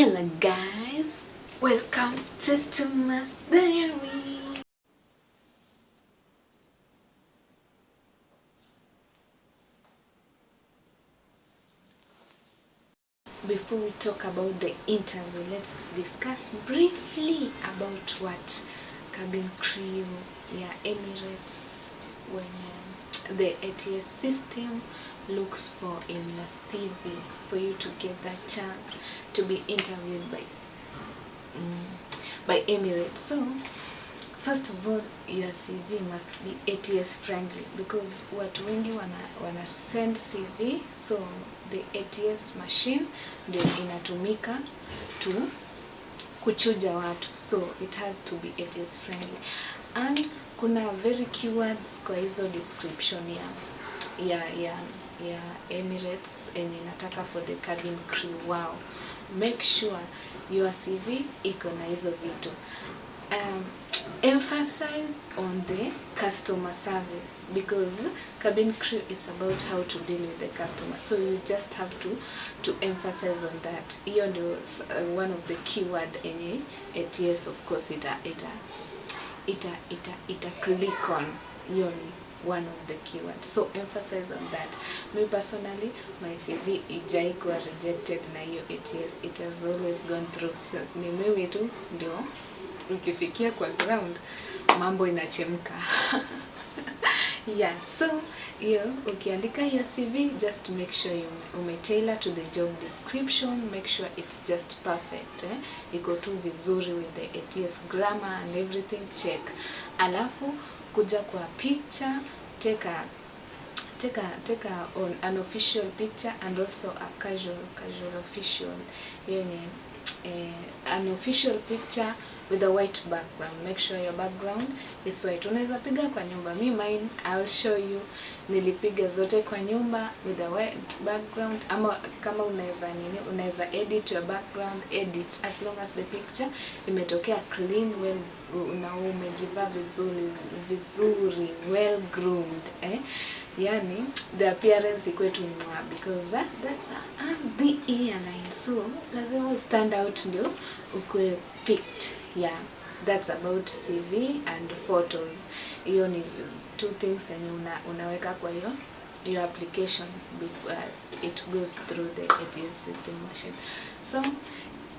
Hello guys, welcome to Tuma's Diary. Before we talk about the interview, let's discuss briefly about what cabin crew, Emirates, when the ATS system looks for in your CV for you to get that chance to be interviewed by Emirates. So first of all, your CV must be ATS friendly, because watu wengi wana send CV, so the ATS machine ndio inatumika to kuchuja watu, so it has to be ATS friendly. And kuna very keywords kwa hizo description ya Emirates enye inataka for the cabin crew. Wow, make sure your CV iko na hizo vitu. Emphasize on the customer service, because cabin crew is about how to deal with the customer, so you just have to emphasize on that. Hiyo ndio one of the keyword enye ATS of course ita click on. Hiyo ni one of the keywords, so emphasize on that. Me personally, my CV ijai kuwa rejected na hiyo ATS, it has always gone through. So ni mimi tu ndio ukifikia kwa ground mambo inachemka. So ukiandika your CV, just make sure you umetailor to the job description, make sure it's just perfect, iko tu vizuri with the ATS grammar and everything, check. Alafu kuja kwa picture, take an official picture and also a casual official. An official picture with a white background. Make sure your background is white. Unaweza piga kwa nyumba. Mine, I'll show you. Nilipiga zote kwa nyumba with a white background. Ama kama unaweza edit your background, edit, as long as the picture imetokea clean, well, na umejivaa vizuri, well groomed, Yani the appearance ikwetu mwa, because that's the airline, so lazima stand out ndio ukwe picked. That's about CV and photos. Hiyo ni two things yenye unaweka kwa your application because it goes through the ATS system machine. So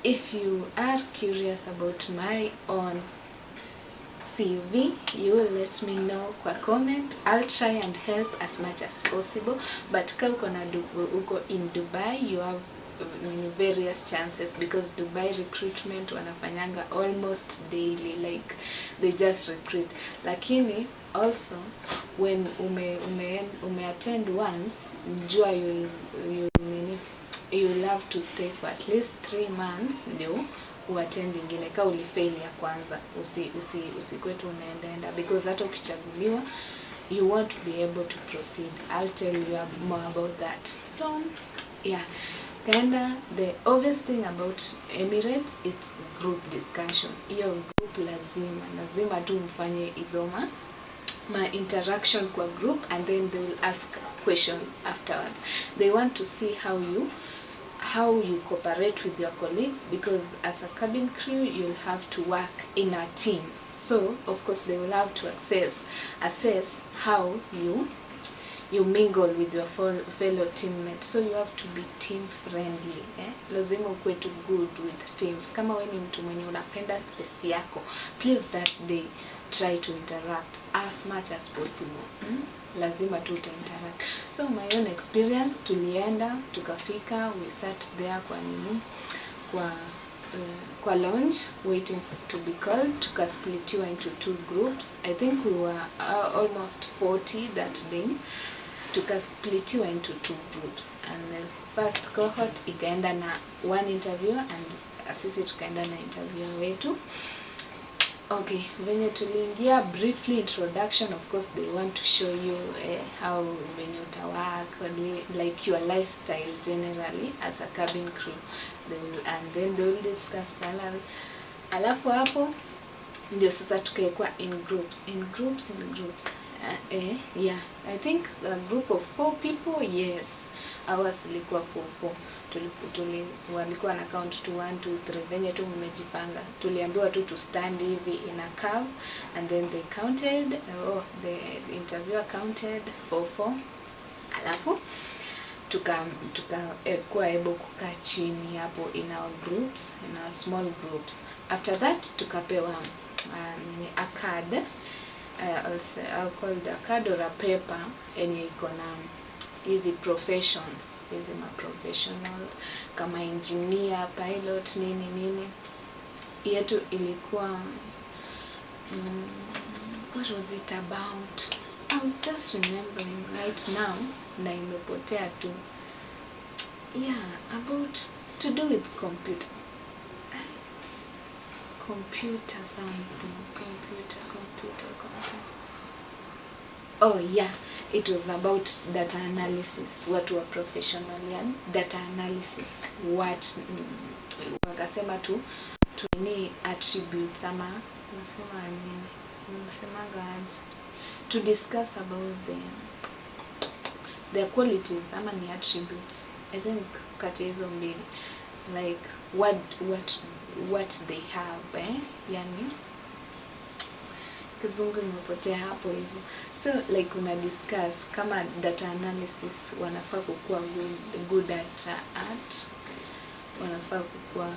if you are curious about my own CV, you will let me know kwa comment. I'll try and help as much as possible, but kama uko in Dubai, you have various chances, because Dubai recruitment wanafanyanga almost daily, like they just recruit. Lakini also when ume attend once, jua you'll have to stay for at least 3 months ndio uattend ingine. Ka ulifail ya kwanza, usikwetu unaenda, because hata ukichaguliwa you won't be able to proceed. I'll tell you more about that. So kinda the obvious thing about Emirates, it's group discussion. Hiyo group lazima tu mfanye izoma my interaction kwa group, and then they will ask questions afterwards. They want to see how you cooperate with your colleagues, because as a cabin crew you'll have to work in a team, so of course they will have to assess how you mingle with your fellow teammates, so you have to be team friendly. Lazima ukwe too good with teams. Kama wewe ni mtu mwenye unapenda space yako, please that day try to interact as much as possible. Lazima tu interact. So my own experience, tulienda tukafika, we sat there kwa lounge waiting to be called. Tukasplitiwa into 2 groups. I think we were almost 40 that day. Tukasplitiwa into 2 groups, and the first cohort ikaenda na 1 interview, and sisi tukaenda na interview wetu. Okay, venye tuliingia, briefly introduction. Of course they want to show you how venye utawak, like your lifestyle generally as a cabin crew. And then they will discuss salary. Alafu hapo ndio sasa tukaekwa in groups. Yeah, I think a group of 4 people, yes. Ours ilikuwa 4. Walikuwa na count to 1 2 3 venye tu mmejipanga. Tuliambiwa tu to stand hivi in a curve, and then they counted, the interviewer counted 4. Alafu kuwa able kukaa chini hapo in our groups, in our small groups. After that tukapewa a card, also I'll call it a card or a paper, yenye iko na hizi professions, hizi professional kama engineer, pilot, nini. Yetu ilikuwa what was it about? I was just remembering right now, na imepotea tu. Yeah, about to do with computer something. Computer. Oh yeah, it was about data analysis. Watu wa professional yani data analysis. What wakasema tu ni attributes ama nasema nini? Nasema to discuss about their qualities ama ni attributes. I think kati hizo mbili, like what they have, yani kizungu imepotea hapo hivyo. So like una discuss kama data analysis wanafaa kukuwa good at art, wanafaa kukuwa